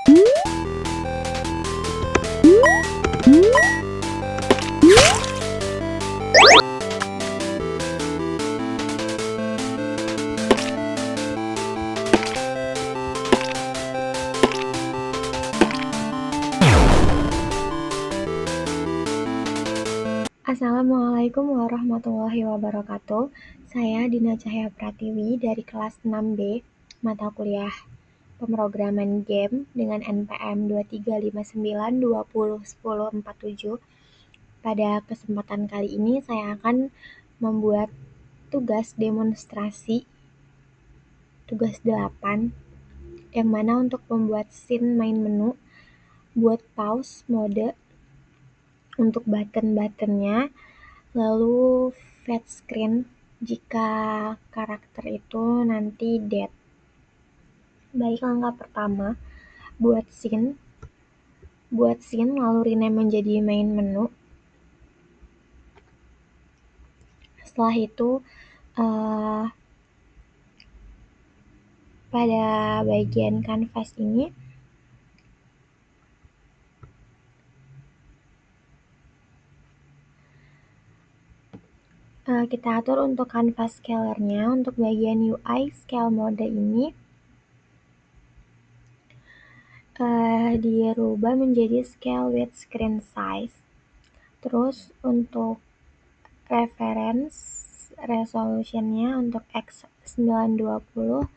Assalamualaikum warahmatullahi wabarakatuh. Saya Dina Cahya Pratiwi dari kelas 6B, mata kuliah pemrograman game dengan NPM 2359201047. Pada kesempatan kali ini saya akan membuat tugas demonstrasi tugas 8 yang mana untuk membuat scene main menu, buat pause mode untuk button-buttonnya, lalu fade screen jika karakter itu nanti dead. Baik, langkah pertama, buat scene lalu rename menjadi main menu. Setelah itu pada bagian canvas ini kita atur untuk canvas scalernya. Untuk bagian UI scale mode ini dirubah menjadi scale with screen size. Terus untuk reference resolutionnya untuk X 920,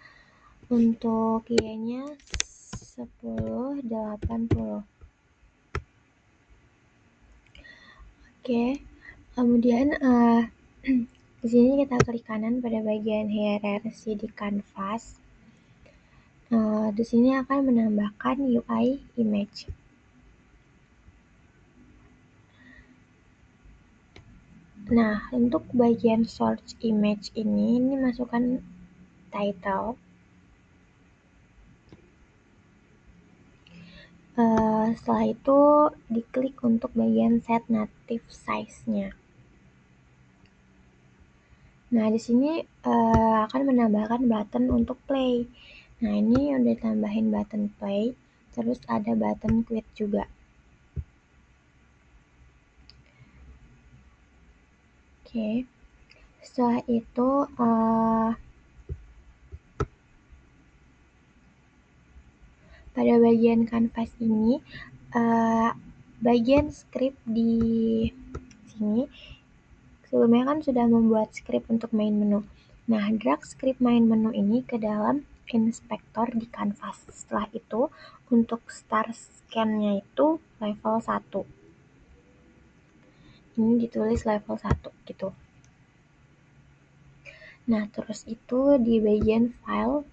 untuk Y-nya 1080. Oke, kemudian di sini kita klik kanan pada bagian hierarki di kanvas. Di sini akan menambahkan UI image. Nah, untuk bagian search image ini masukkan title. Setelah itu diklik untuk bagian set native size-nya. Nah, di sini akan menambahkan button untuk play. Nah, ini udah tambahin button play, terus ada button quit juga. Oke. Setelah itu pada bagian kanvas ini bagian script di sini sebelumnya kan sudah membuat script untuk main menu. Nah, drag script main menu ini ke dalam inspektor di kanvas. Setelah itu untuk start scan-nya itu level 1. Ini ditulis level 1 gitu. Nah, terus itu di bagian file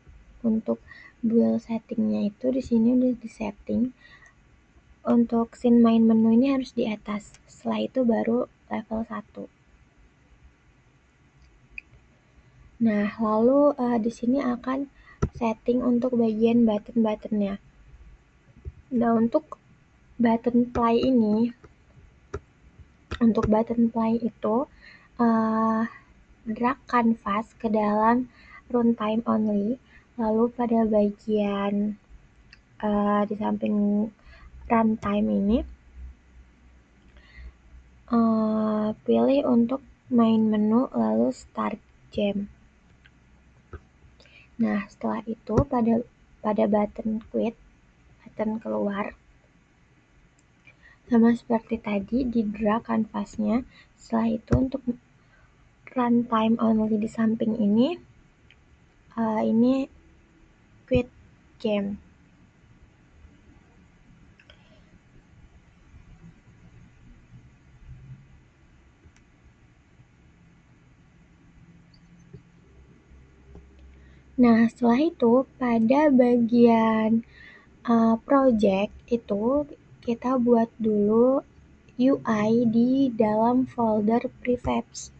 untuk build settingnya itu di sini udah disetting. Untuk scene main menu ini harus di atas. Setelah itu baru level 1. Nah, lalu di sini akan setting untuk bagian button-buttonnya. Nah, untuk button play ini, untuk button play itu drag canvas ke dalam runtime only, lalu pada bagian di samping runtime ini pilih untuk main menu lalu start jam. Nah, setelah itu pada button quit, button keluar, sama seperti tadi di drag kanvasnya. Setelah itu untuk runtime only di samping ini quit game. Nah, setelah itu pada bagian project itu kita buat dulu UI di dalam folder prefabs.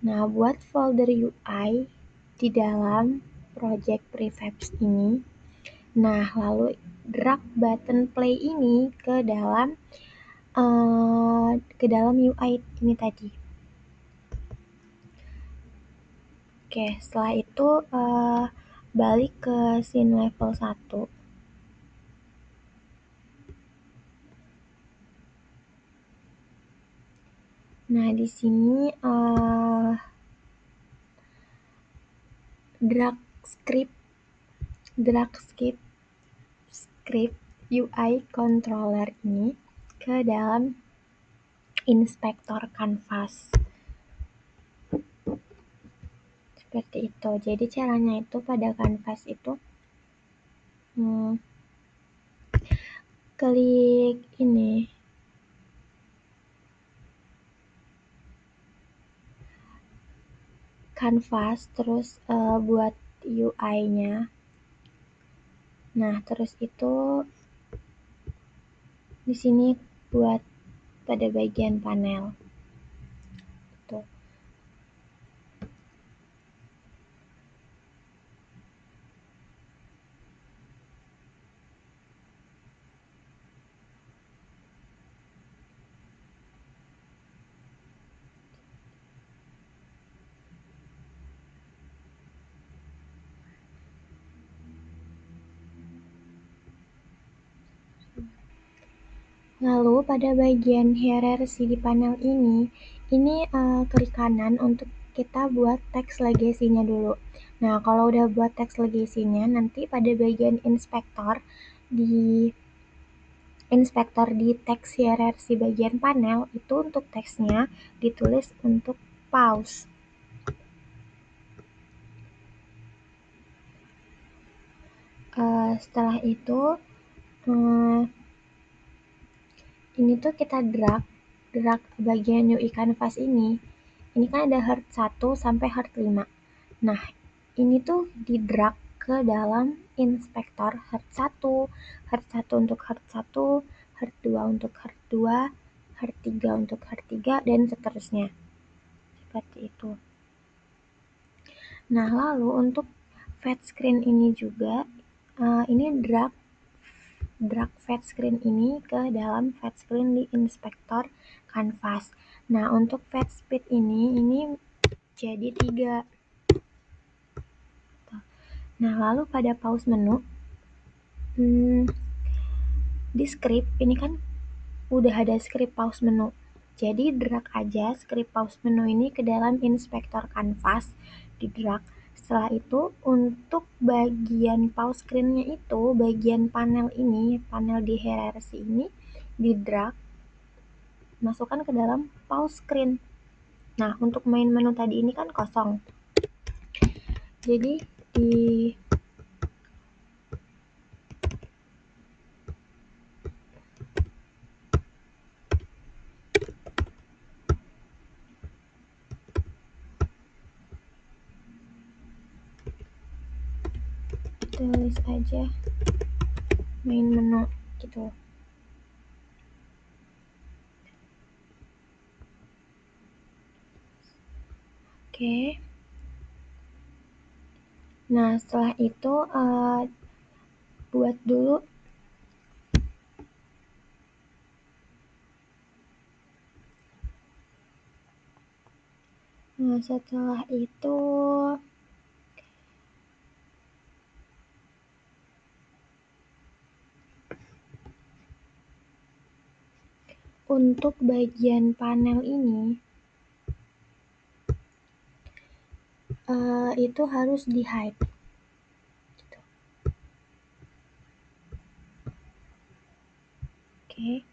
Nah, buat folder UI di dalam project prefabs ini, nah lalu drag button play ini ke dalam UI ini tadi. Oke, setelah itu balik ke scene level 1. Nah, di sini drag script UI controller ini ke dalam inspektor kanvas. Seperti itu. Jadi caranya itu pada kanvas itu klik ini kanvas, terus buat UI-nya. Nah, terus itu di sini buat pada bagian panel. Tuh. Lalu pada bagian hierarki di panel ini klik kanan untuk kita buat teks legacy-nya dulu. Nah, kalau udah buat teks legacy-nya, nanti pada bagian inspektor di teks hierarki bagian panel, itu untuk teksnya ditulis untuk pause. Setelah itu, ini tuh kita drag bagian UI canvas ini. Ini kan ada heart 1 sampai heart 5. Nah, ini tuh di drag ke dalam inspektor heart 1 untuk heart 1, heart 2 untuk heart 2, heart 3 untuk heart 3, dan seterusnya. Seperti itu. Nah, lalu untuk fade screen ini juga, ini drag fade screen ini ke dalam fade screen di inspektor canvas. Nah, untuk fade speed ini jadi 3. Nah, lalu pada pause menu, di script ini kan udah ada script pause menu. Jadi drag aja script pause menu ini ke dalam inspektor canvas, di drag. Setelah itu untuk bagian pause screen-nya itu, bagian panel ini, panel di hierarki ini, di drag masukkan ke dalam pause screen. Nah, untuk main menu tadi ini kan kosong. Jadi tulis aja main menu gitu. Oke. Nah, setelah itu buat dulu setelah itu untuk bagian panel ini itu harus di hide gitu. Oke.